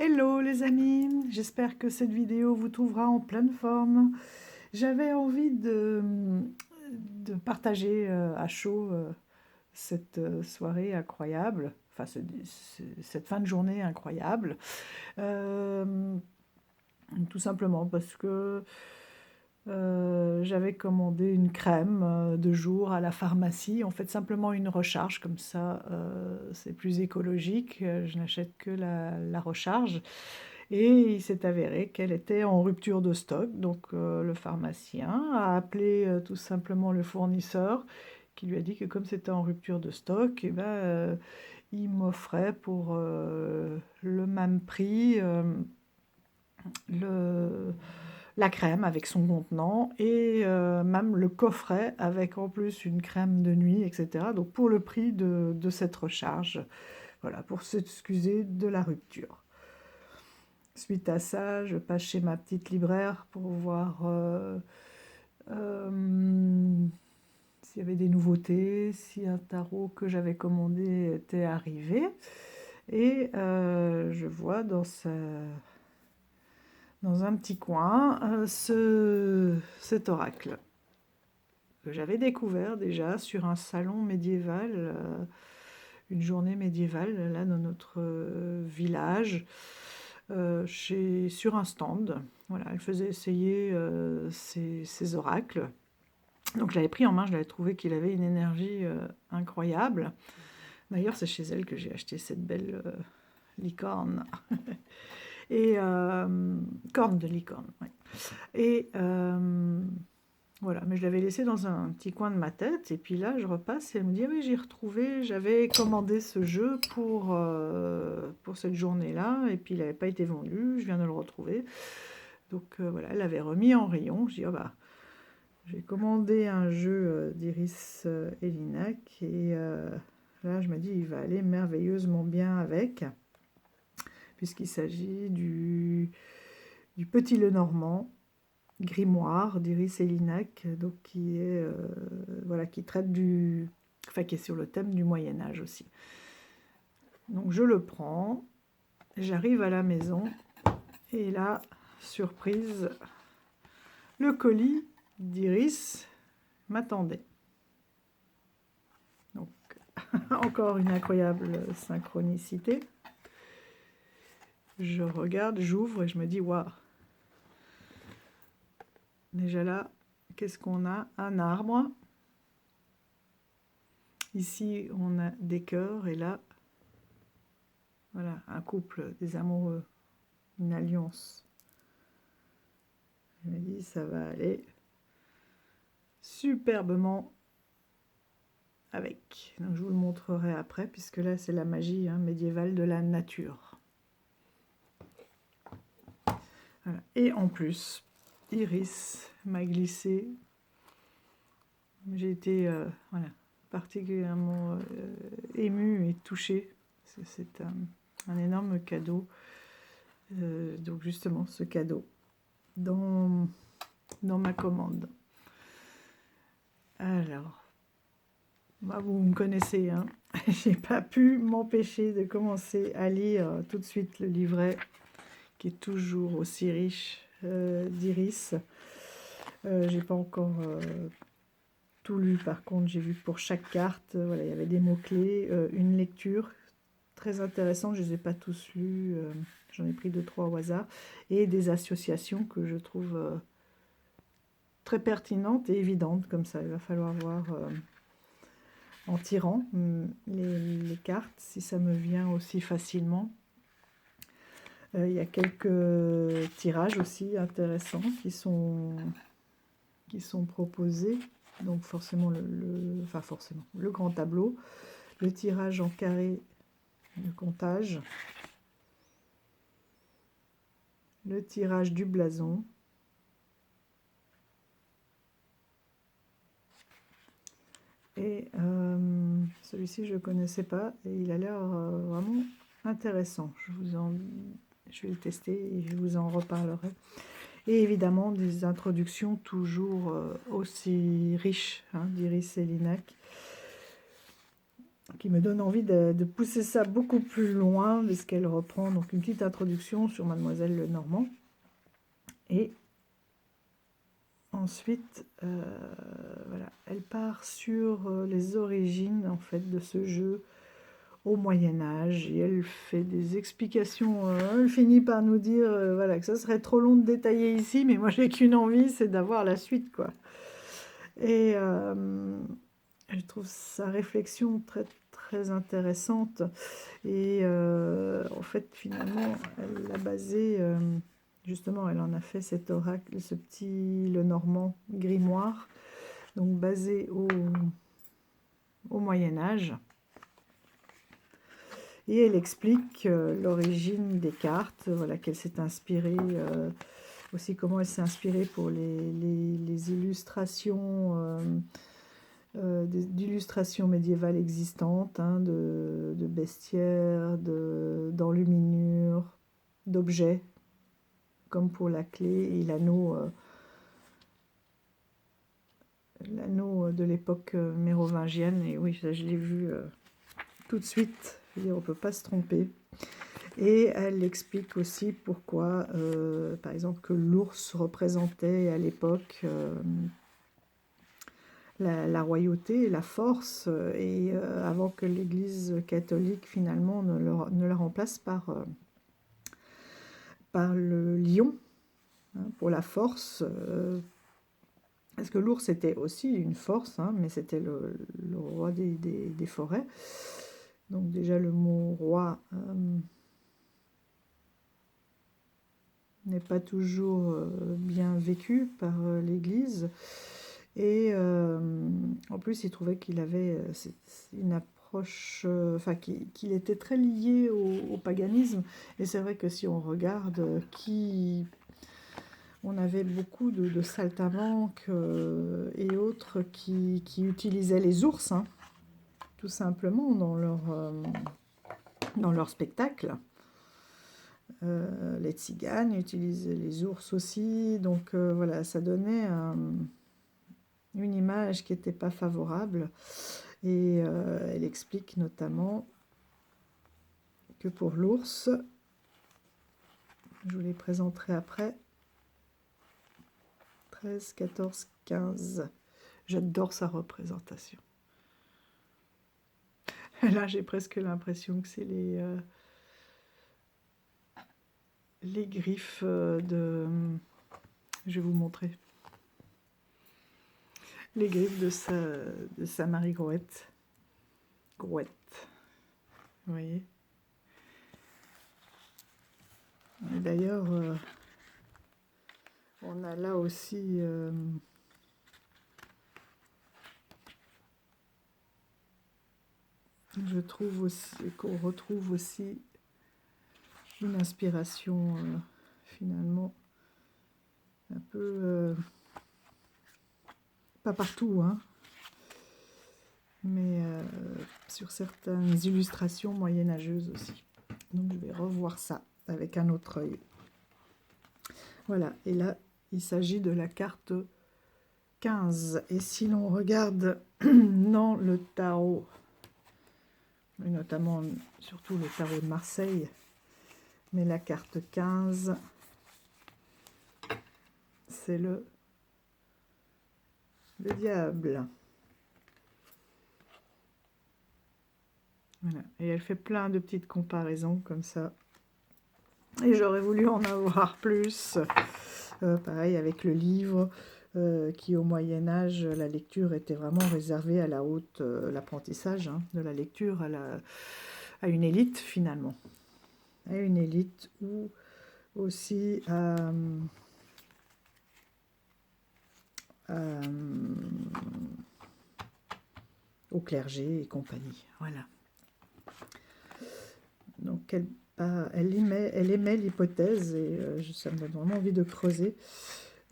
Hello les amis, j'espère que cette vidéo vous trouvera en pleine forme. J'avais envie de partager à chaud cette soirée incroyable, enfin cette fin de journée incroyable, euh, tout simplement parce que j'avais commandé une crème de jour à la pharmacie, en fait simplement une recharge, comme ça c'est plus écologique, je n'achète que la recharge. Et il s'est avéré qu'elle était en rupture de stock, donc le pharmacien a appelé tout simplement le fournisseur qui lui a dit que comme c'était en rupture de stock, eh ben, il m'offrait pour le même prix le, la crème avec son contenant et même le coffret avec en plus une crème de nuit, etc. Donc pour le prix de cette recharge, voilà, pour s'excuser de la rupture. Suite à ça, je passe chez ma petite libraire pour voir s'il y avait des nouveautés, si un tarot que j'avais commandé était arrivé. Et je vois dans un petit coin cet oracle que j'avais découvert déjà sur un salon médiéval, une journée médiévale là dans notre village. Sur un stand. Voilà, elle faisait essayer ses oracles. Donc je l'avais pris en main, je l'avais trouvé qu'il avait une énergie incroyable. D'ailleurs, c'est chez elle que j'ai acheté cette belle licorne. Et corne de licorne, oui. Et voilà, mais je l'avais laissé dans un petit coin de ma tête, et puis là, je repasse, et elle me dit, ah oui, j'ai retrouvé, j'avais commandé ce jeu pour cette journée-là, et puis il n'avait pas été vendu, je viens de le retrouver. Donc voilà, elle l'avait remis en rayon, je dis, oh bah, j'ai commandé un jeu d'Iris Elinac, et là, je me dis, il va aller merveilleusement bien avec, puisqu'il s'agit du Petit Lenormand, grimoire d'Iris Elinac, donc qui est voilà, qui traite enfin qui est sur le thème du Moyen Âge aussi. Donc je le prends, j'arrive à la maison et là, surprise, le colis d'Iris m'attendait. Donc encore une incroyable synchronicité. Je regarde, j'ouvre et je me dis waouh. Déjà là, qu'est-ce qu'on a? Un arbre. Ici, on a des cœurs et là, voilà, un couple, des amoureux, une alliance. Je me dis, ça va aller superbement avec. Donc, je vous le montrerai après, puisque là, c'est la magie médiévale de la nature. Voilà. Et en plus, Iris m'a glissé. J'ai été voilà, particulièrement émue et touchée. C'est un énorme cadeau. Donc justement, ce cadeau dans ma commande. Alors, moi, vous me connaissez, hein. J'ai pas pu m'empêcher de commencer à lire tout de suite le livret qui est toujours aussi riche d'Iris. J'ai pas encore tout lu, par contre, j'ai vu pour chaque carte, voilà, il y avait des mots-clés, une lecture très intéressante, je les ai pas tous lus, j'en ai pris 2-3 au hasard, et des associations que je trouve très pertinentes et évidentes, comme ça, il va falloir voir en tirant les cartes, si ça me vient aussi facilement. Il y a quelques tirages aussi intéressants qui sont proposés. Donc forcément le grand tableau, le tirage en carré, le comptage, le tirage du blason, et celui-ci je ne connaissais pas et il a l'air vraiment intéressant. Je vais le tester et je vous en reparlerai. Et évidemment des introductions toujours aussi riches d'Iris Elinac. qui me donne envie de pousser ça beaucoup plus loin, parce qu'elle reprend donc une petite introduction sur Mademoiselle Lenormand. Et ensuite, voilà, elle part sur les origines en fait de ce jeu au Moyen-Âge, et elle fait des explications, elle finit par nous dire voilà, que ça serait trop long de détailler ici, mais moi j'ai qu'une envie, c'est d'avoir la suite, quoi. Et je trouve sa réflexion très, très intéressante, et en fait, finalement, elle l'a basé, justement, elle en a fait cet oracle, ce petit Lenormand grimoire, donc basé au Moyen-Âge. Et elle explique l'origine des cartes, voilà, qu'elle s'est inspirée, aussi comment elle s'est inspirée pour les illustrations, d'illustrations médiévales existantes, hein, de bestiaires, d'enluminures, d'objets, comme pour la clé et l'anneau de l'époque mérovingienne. Et oui, ça je l'ai vu tout de suite, je veux dire, on ne peut pas se tromper. Et elle explique aussi pourquoi, par exemple, que l'ours représentait à l'époque la royauté, la force, et avant que l'Église catholique finalement ne la remplace par le lion, hein, pour la force. Parce que l'ours était aussi une force, hein, mais c'était le roi des forêts. Donc déjà le mot roi n'est pas toujours bien vécu par l'Église. Et en plus, il trouvait qu'il avait une approche, enfin, qu'il était très lié au paganisme. Et c'est vrai que si on regarde on avait beaucoup de saltimbanques et autres qui utilisaient les ours, hein, tout simplement, dans leur spectacle. Les tziganes utilisaient les ours aussi, donc voilà, ça donnait une image qui n'était pas favorable. Et elle explique notamment que pour l'ours, je vous les présenterai après, 13, 14, 15, j'adore sa représentation. Là, j'ai presque l'impression que c'est les griffes de... Je vais vous montrer. Les griffes de sa Marie Grouette. Grouette. Vous voyez. Et d'ailleurs, on a là aussi... je trouve aussi qu'on retrouve aussi une inspiration finalement un peu... pas partout, hein, mais sur certaines illustrations moyenâgeuses aussi. Donc je vais revoir ça avec un autre œil. Voilà, et là, il s'agit de la carte 15. Et si l'on regarde dans le tarot, et notamment, surtout le tarot de Marseille, mais la carte 15, c'est le diable. Voilà, et elle fait plein de petites comparaisons comme ça. Et j'aurais voulu en avoir plus. Pareil avec le livre, qui au Moyen-Âge, la lecture était vraiment réservée à la haute, l'apprentissage, hein, de la lecture à une élite finalement. À une élite ou aussi au clergé et compagnie. Voilà. Donc elle émet l'hypothèse, et ça me donne vraiment envie de creuser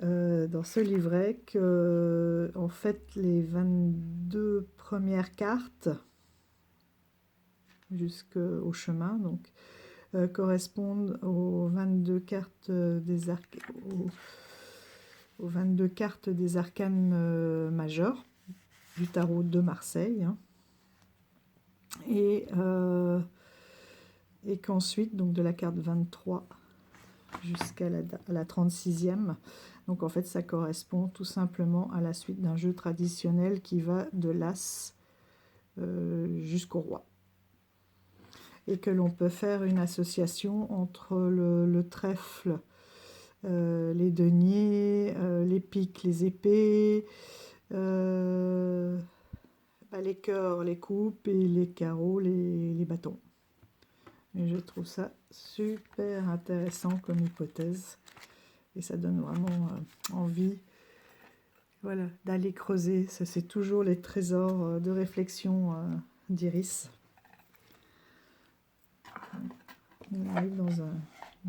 dans ce livret, que en fait les 22 premières cartes jusqu'au chemin donc correspondent aux 22 cartes aux 22 cartes des arcanes majeurs du tarot de Marseille, hein. Et qu'ensuite, donc de la carte 23 jusqu'à la 36e, donc en fait ça correspond tout simplement à la suite d'un jeu traditionnel qui va de l'As jusqu'au Roi. Et que l'on peut faire une association entre le trèfle, les deniers, les piques, les épées, les cœurs, les coupes, et les carreaux, les bâtons. Et je trouve ça super intéressant comme hypothèse. Et ça donne vraiment envie, voilà, d'aller creuser. C'est toujours les trésors de réflexion d'Iris. On arrive dans une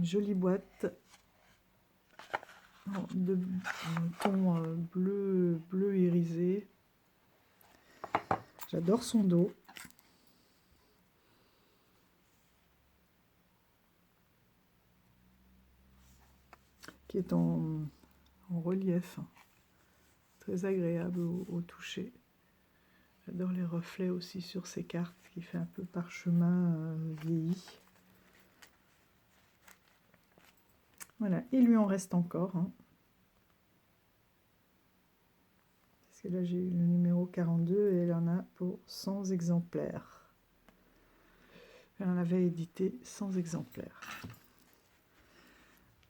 jolie boîte de ton bleu irisé. J'adore son dos. Qui est en relief, très agréable au toucher. J'adore les reflets aussi sur ces cartes, qui fait un peu parchemin vieilli. Voilà, il lui en reste encore. Hein. Parce que là, j'ai eu le numéro 42 et elle en a pour 100 exemplaires. Elle en avait édité 100 exemplaires.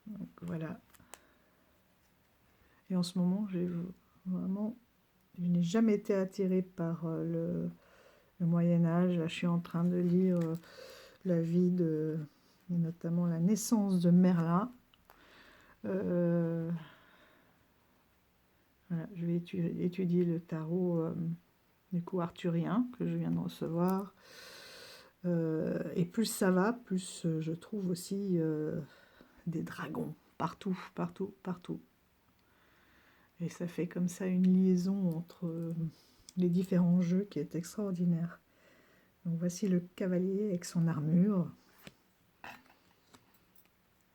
Donc voilà. Et en ce moment, je n'ai jamais été attirée par le Moyen-Âge. Là, je suis en train de lire la vie et notamment la naissance de Merlin. Voilà, je vais étudier le tarot du coup arthurien que je viens de recevoir. Et plus ça va, plus je trouve aussi des dragons partout, partout, partout. Et ça fait comme ça une liaison entre les différents jeux qui est extraordinaire. Donc voici le cavalier avec son armure,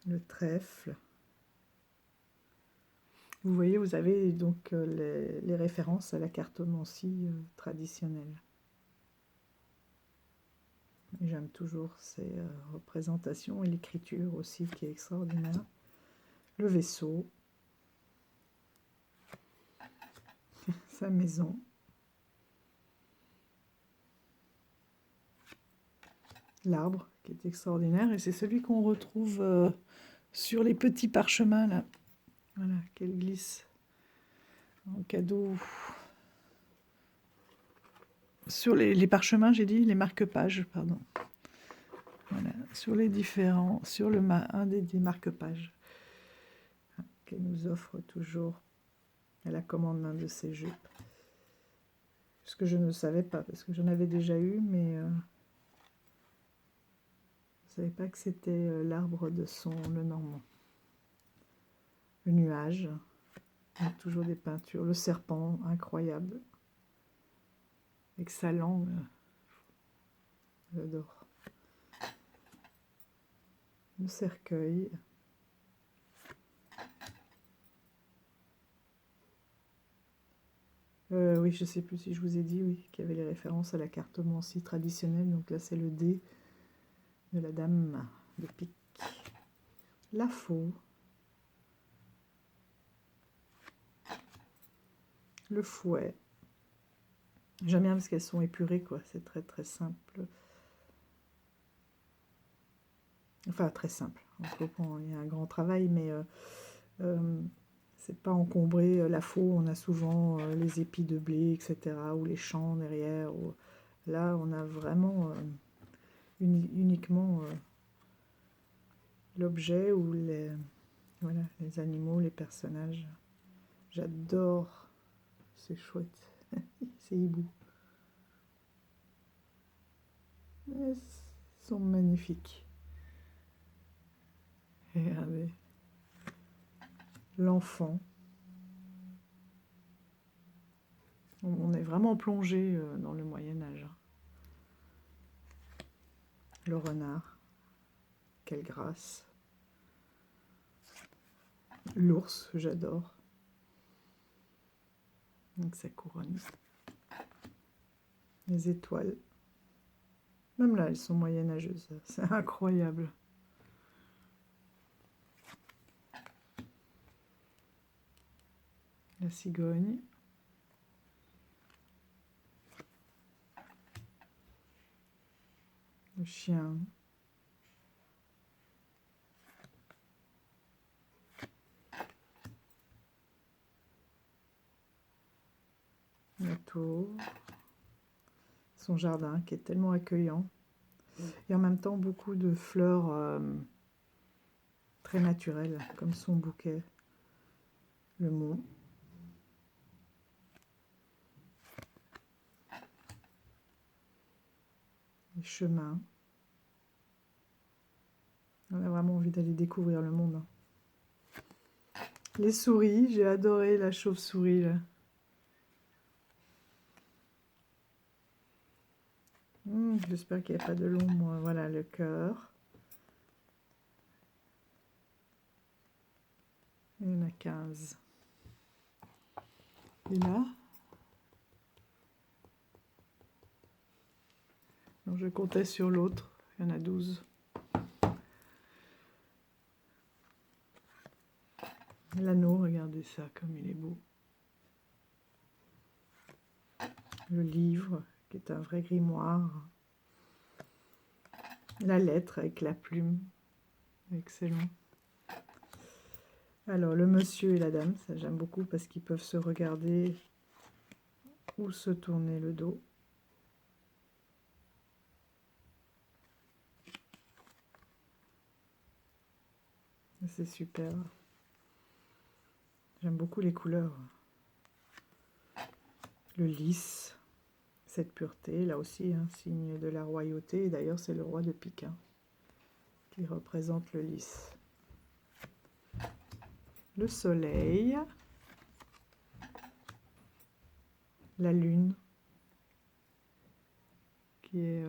le trèfle. Vous voyez, vous avez donc les références à la cartomancie traditionnelle. J'aime toujours ces représentations et l'écriture aussi qui est extraordinaire. Le vaisseau, sa maison. L'arbre qui est extraordinaire et c'est celui qu'on retrouve sur les petits parchemins là. Voilà, qu'elle glisse en cadeau. Sur les parchemins, j'ai dit, les marque-pages, pardon. Voilà, sur les différents, sur un des marque-pages qu'elle nous offre toujours à la commande d'un de ses jeux. Ce que je ne savais pas, parce que j'en avais déjà eu, mais je ne savais pas que c'était l'arbre de le Normand. Le nuage, avec toujours des peintures. Le serpent, incroyable. Avec sa langue, j'adore. Le cercueil. Oui, je ne sais plus si je vous ai dit, oui, qu'il y avait les références à la cartomancie traditionnelle. Donc là, c'est le dé de la dame de pique. La faux. Le fouet. J'aime bien parce qu'elles sont épurées, quoi. C'est très, très simple. Enfin, très simple. Il y a un grand travail, mais c'est pas encombré. La faux, on a souvent les épis de blé, etc. Ou les champs derrière. Là, on a vraiment uniquement l'objet ou voilà, les animaux, les personnages. J'adore. C'est chouette. C'est hibou. Ils sont magnifiques. Regardez. L'enfant. On est vraiment plongé dans le Moyen-Âge. Le renard. Quelle grâce. L'ours, que j'adore. Donc sa couronne. Les étoiles. Même là, elles sont moyenâgeuses. C'est incroyable. La cigogne. Le chien. La tour. Son jardin qui est tellement accueillant. Et en même temps, beaucoup de fleurs très naturelles, comme son bouquet. Le mont. Les chemins. On a vraiment envie d'aller découvrir le monde. Les souris, j'ai adoré la chauve-souris là. J'espère qu'il n'y a pas de l'ombre. Voilà le cœur. Il y en a 15. Et là, donc je comptais sur l'autre. Il y en a 12. L'anneau, regardez ça, comme il est beau. Le livre, qui est un vrai grimoire. La lettre avec la plume. Excellent. Alors, le monsieur et la dame, ça j'aime beaucoup parce qu'ils peuvent se regarder ou se tourner le dos. C'est super. J'aime beaucoup les couleurs. Le lys, cette pureté, là aussi, un signe de la royauté. D'ailleurs, c'est le roi de pique qui représente le lys. Le soleil, la lune, qui est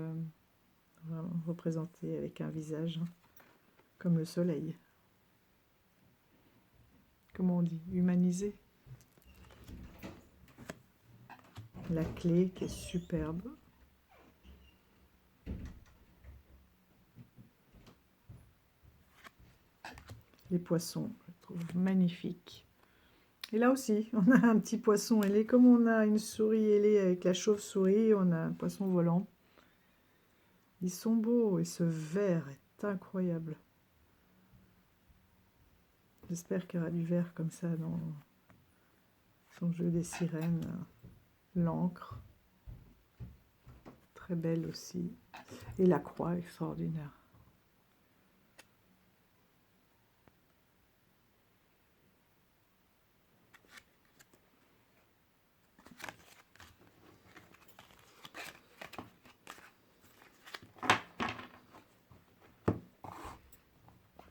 vraiment représentée avec un visage comme le soleil. Comment on dit? Humanisé. La clé qui est superbe. Les poissons, je trouve magnifiques. Et là aussi, on a un petit poisson ailé. Comme on a une souris ailée avec la chauve-souris, on a un poisson volant. Ils sont beaux et ce vert est incroyable. J'espère qu'il y aura du vert comme ça dans son jeu des sirènes. L'encre, très belle aussi. Et la croix, extraordinaire.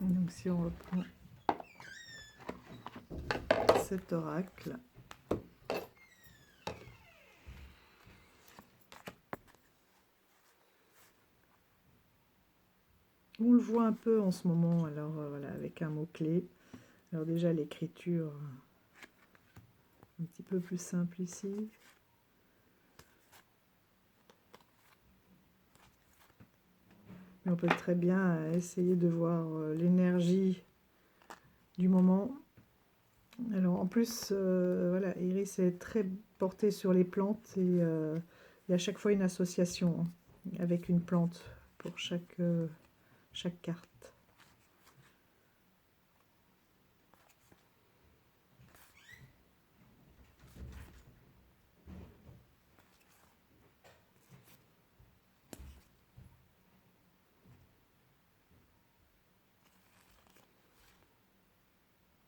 Donc si on reprend cet oracle, on le voit un peu en ce moment, alors voilà, avec un mot-clé. Alors déjà l'écriture, un petit peu plus simple ici. Mais on peut très bien essayer de voir l'énergie du moment. Alors en plus, voilà, Iris est très portée sur les plantes et il y a à chaque fois une association avec une plante pour chaque carte.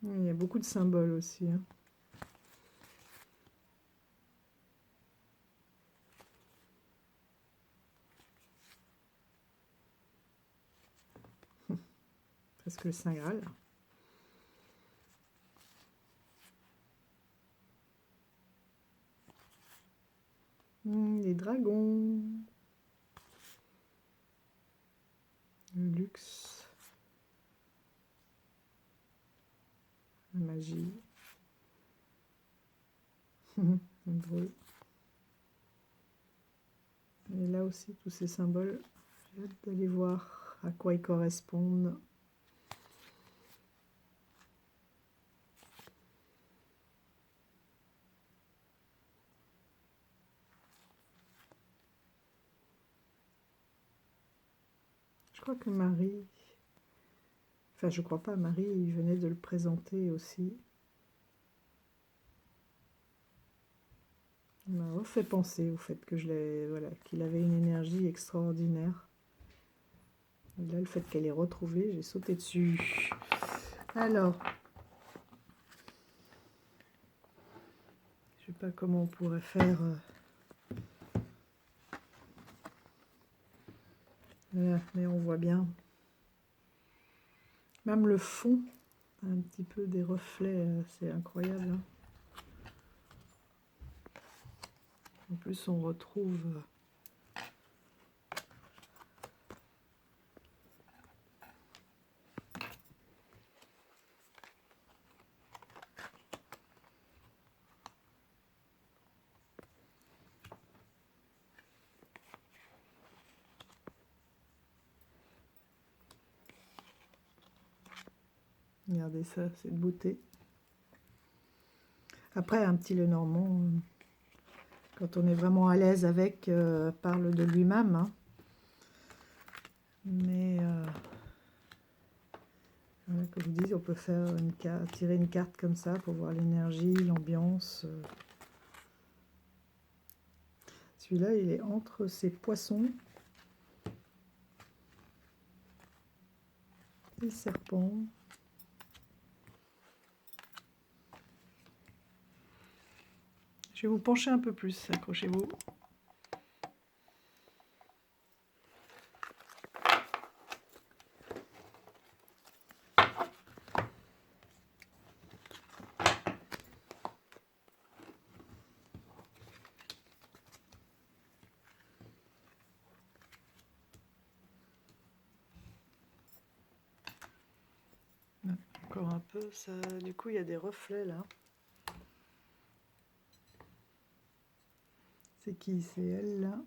Il y a beaucoup de symboles aussi. Presque le Saint Graal. Les dragons. Le luxe. La magie. Le breu. Et là aussi, tous ces symboles J'ai hâte d'aller voir à quoi ils correspondent. Je crois que Marie... Enfin, je crois pas, Marie, il venait de le présenter aussi. Il m'a refait penser au fait que voilà, qu'il avait une énergie extraordinaire. Et là, le fait qu'elle ait retrouvé, j'ai sauté dessus. Alors, je sais pas comment on pourrait faire. Voilà, mais on voit bien. Même le fond, un petit peu des reflets, c'est incroyable. Hein. En plus, on retrouve... Regardez ça, cette beauté. Après, un petit Lenormand, quand on est vraiment à l'aise avec, parle de lui-même. Hein. Mais, voilà, comme je dis, on peut faire tirer une carte comme ça pour voir l'énergie, l'ambiance. Celui-là, il est entre ces poissons et serpents. Je vais vous pencher un peu plus, accrochez-vous. Encore un peu, ça, du coup, il y a des reflets là. C'est qui? C'est elle là.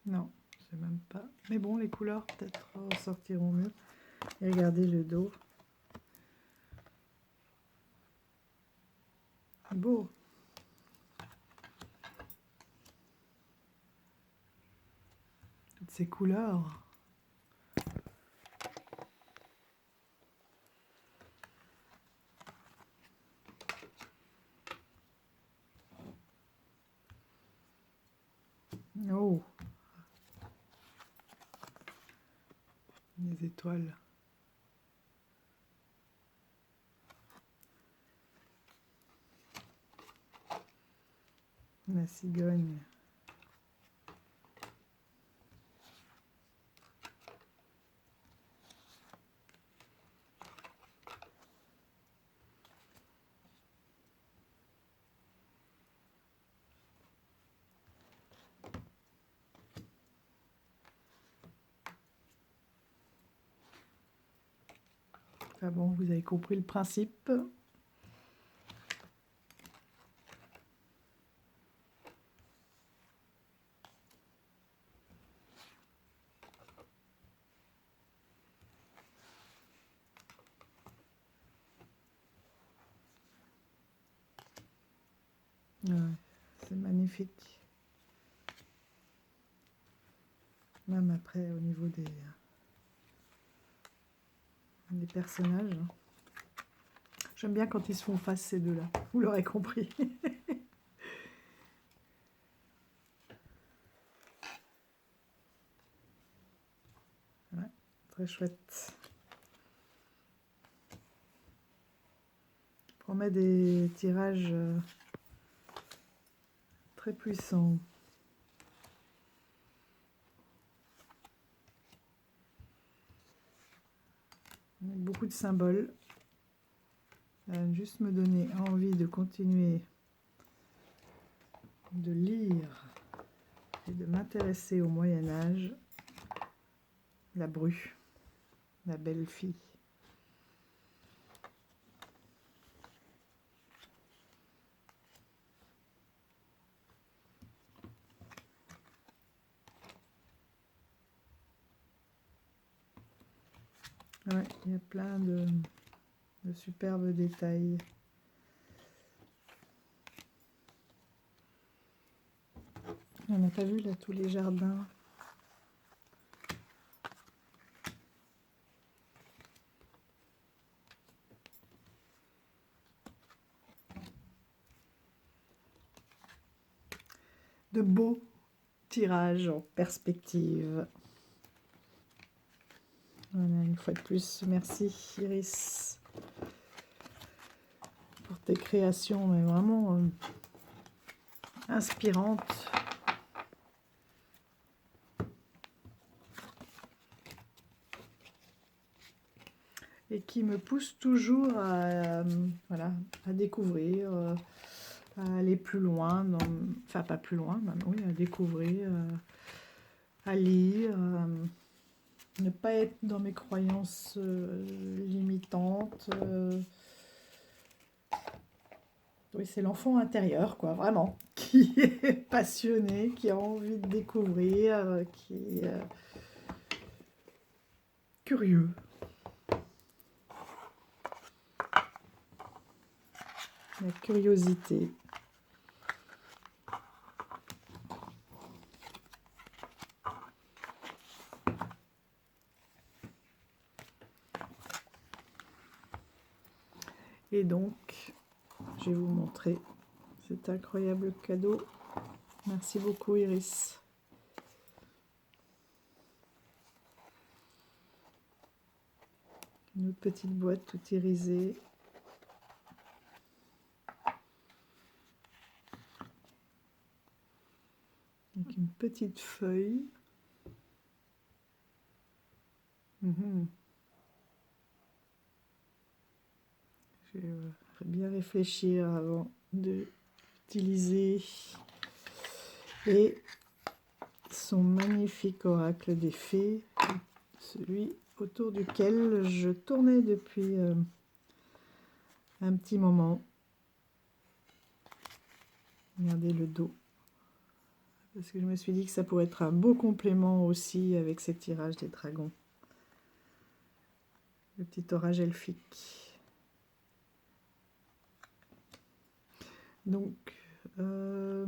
Non, je sais même pas. Mais bon, les couleurs peut-être ressortiront mieux. Et regardez le dos. Beau. Toutes ces couleurs. Oh, les étoiles. La cigogne. Ah bon, vous avez compris le principe. Ouais, c'est magnifique. Même après, au niveau des personnages. Hein. J'aime bien quand ils se font face, ces deux-là. Vous l'aurez compris. Ouais, très chouette. On met des tirages très puissants. Avec beaucoup de symboles. Ça va juste me donner envie de continuer de lire et de m'intéresser au Moyen-Âge. La Bru, la belle fille. Ouais, il y a plein de superbes détails. On n'a pas vu là tous les jardins. De beaux tirages en perspective. Voilà, une fois de plus, merci Iris pour tes créations, mais vraiment inspirantes. Et qui me poussent toujours à, voilà, à découvrir, à aller plus loin, enfin pas plus loin, même, oui, à découvrir, à lire, ne pas être dans mes croyances limitantes. Oui, c'est l'enfant intérieur, quoi, vraiment, qui est passionné, qui a envie de découvrir, qui est curieux. La curiosité. Et donc, je vais vous montrer cet incroyable cadeau. Merci beaucoup Iris. Une autre petite boîte tout irisée. Avec une petite feuille. Je vais bien réfléchir avant d'utiliser. Et son magnifique oracle des fées, celui autour duquel je tournais depuis un petit moment. Regardez le dos. Parce que je me suis dit que ça pourrait être un beau complément aussi avec ces tirages des dragons. Le petit orage elfique. Donc, là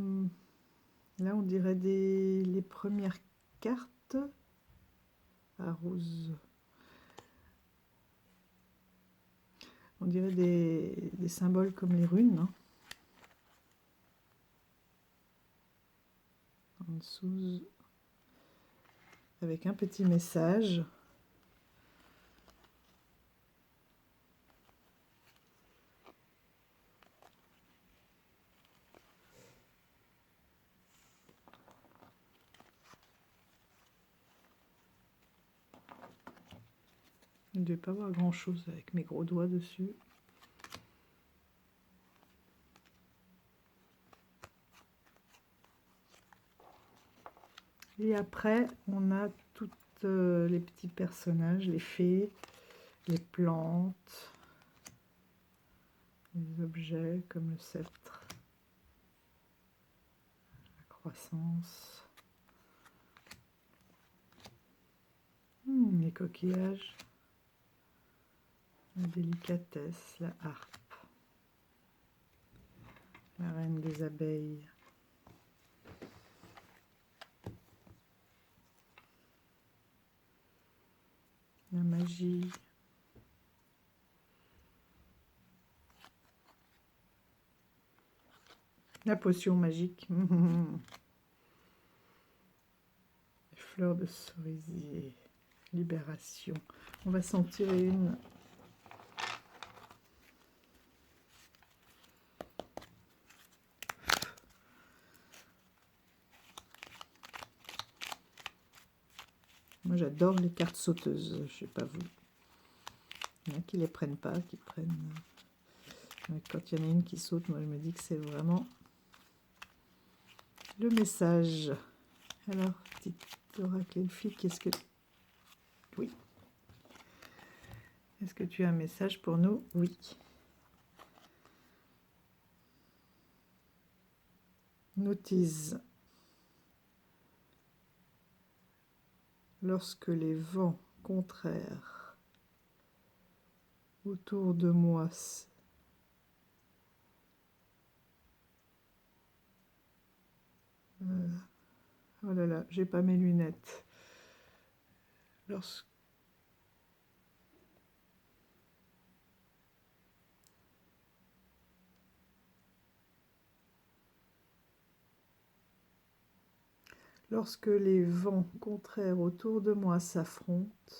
on dirait les premières cartes à rose. On dirait des symboles comme les runes. Hein. En dessous, avec un petit message. Il ne devait pas avoir grand chose avec mes gros doigts dessus. Et après, on a tous les petits personnages, les fées, les plantes, les objets comme le sceptre, la croissance, les coquillages, la délicatesse, la harpe, la reine des abeilles. La magie. La potion magique. Les fleurs de cerisier. Libération. On va s'en tirer une. Moi j'adore les cartes sauteuses, je sais pas vous. Il y en a qui les prennent pas, qui prennent... Quand il y en a une qui saute, moi je me dis que c'est vraiment le message. Alors, petit oracle elfique, est-ce que... Oui. Est-ce que tu as un message pour nous? Oui. Notice. Lorsque les vents contraires autour de moi. Oh là là, j'ai pas mes lunettes. Lorsque les vents contraires autour de moi s'affrontent,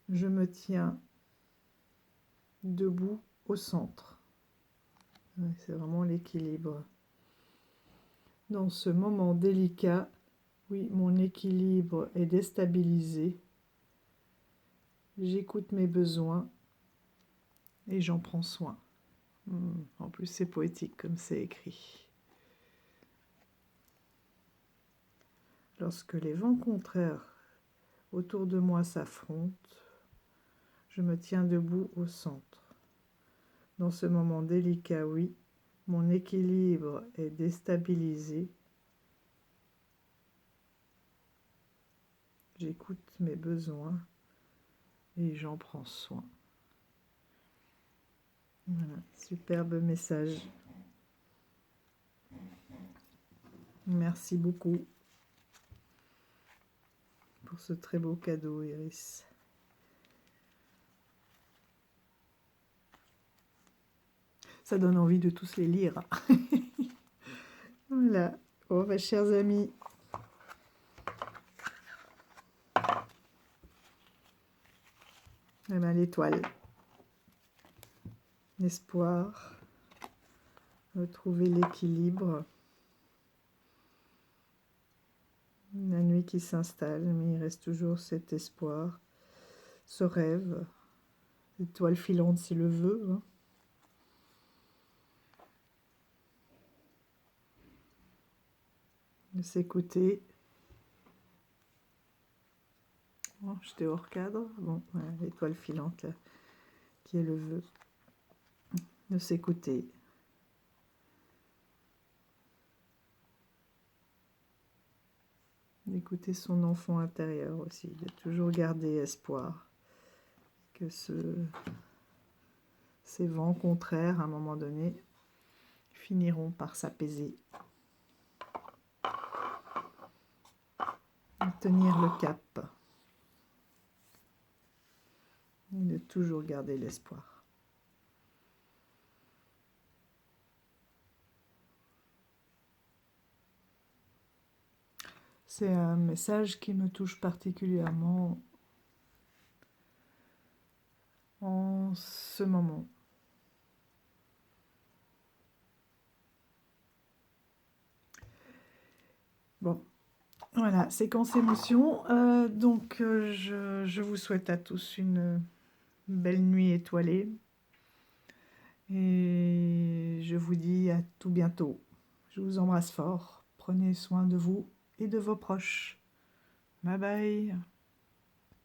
je me tiens debout au centre. C'est vraiment l'équilibre. Dans ce moment délicat, oui, mon équilibre est déstabilisé. J'écoute mes besoins et j'en prends soin. En plus, c'est poétique comme c'est écrit. Lorsque les vents contraires autour de moi s'affrontent, je me tiens debout au centre. Dans ce moment délicat, oui, mon équilibre est déstabilisé. J'écoute mes besoins et j'en prends soin. Voilà, superbe message. Merci beaucoup pour ce très beau cadeau, Iris. Ça donne envie de tous les lire. Voilà. Bon, mes chers amis, eh ben, l'étoile, l'espoir, retrouver l'équilibre, la nuit qui s'installe, mais il reste toujours cet espoir, ce rêve. L'étoile filante, c'est le vœu. Hein. De s'écouter. Oh, j'étais hors cadre. Bon, voilà, l'étoile filante, là, qui est le vœu. De s'écouter. D'écouter son enfant intérieur aussi, de toujours garder espoir. Que ces vents contraires, à un moment donné, finiront par s'apaiser. Tenir le cap. Et de toujours garder l'espoir. C'est un message qui me touche particulièrement en ce moment. Bon, voilà, séquence émotion. Donc, je vous souhaite à tous une belle nuit étoilée. Et je vous dis à tout bientôt. Je vous embrasse fort. Prenez soin de vous et de vos proches. Bye bye.